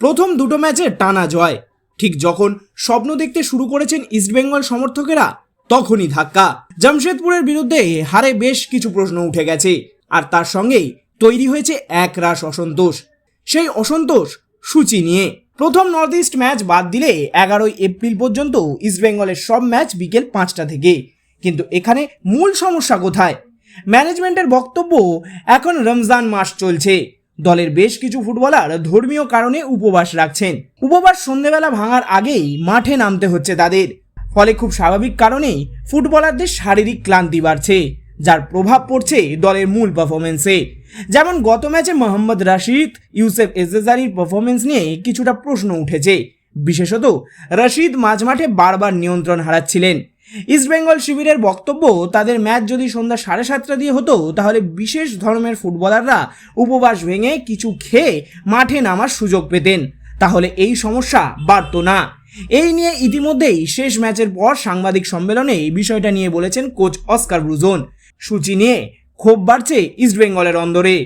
প্রথম দুটো ম্যাচে টানা জয়। ঠিক যখন স্বপ্ন দেখতে শুরু করেছেন ইস্টবেঙ্গল সমর্থকেরা তখনই ধাক্কা। জামশেদপুরের বিরুদ্ধে হারে বেশ কিছু প্রশ্ন উঠে গেছে, আর তার সঙ্গেই তৈরি হয়েছে একরাশ অসন্তোষ। সেই অসন্তোষ সূচি নিয়ে। প্রথম নর্থ ইস্ট ম্যাচ বাদ দিলে 11ই এপ্রিল পর্যন্ত ইস্টবেঙ্গলের সব ম্যাচ বিকেল 5টা থেকে। কিন্তু এখানে মূল সমস্যা কোথায়? ম্যানেজমেন্টের বক্তব্য, এখন রমজান মাস চলছে, দলের বেশ কিছু ফুটবলার ধর্মীয় কারণে উপবাস রাখছেন। উপবাস সন্ধ্যেবেলা ভাঙার আগেই মাঠে নামতে হচ্ছে তাদের। ফলে খুব স্বাভাবিক কারণেই ফুটবলারদের শারীরিক ক্লান্তি বাড়ছে, যার প্রভাব পড়ছে দলের মূল পারফরমেন্সে। যেমন গত ম্যাচে মোহাম্মদ রাশিদ, ইউসেফ এজেজারির পারফরমেন্স নিয়ে কিছুটা প্রশ্ন উঠেছে। বিশেষত রাশিদ মাঝমাঠে বারবার নিয়ন্ত্রণ হারাচ্ছিলেন। ইস্টবেঙ্গল শিবিরের বক্তব্য, তাদের ম্যাচ যদি সন্ধ্যা 7:30 দিয়ে হতো তাহলে বিশেষ ধর্মের ফুটবলাররা উপবাস ভেঙে কিছু খেয়ে মাঠে নামার সুযোগ পেতেন, তাহলে এই সমস্যা বাড়তো না। এই নিয়ে ইতিমধ্যেই শেষ ম্যাচের পর সাংবাদিক সম্মেলনে বিষয়টা নিয়ে বলেছেন কোচ অস্কার ব্রুজন। সূচি নিয়ে ক্ষোভ বাড়ছে ইস্টবেঙ্গলের অন্দরে।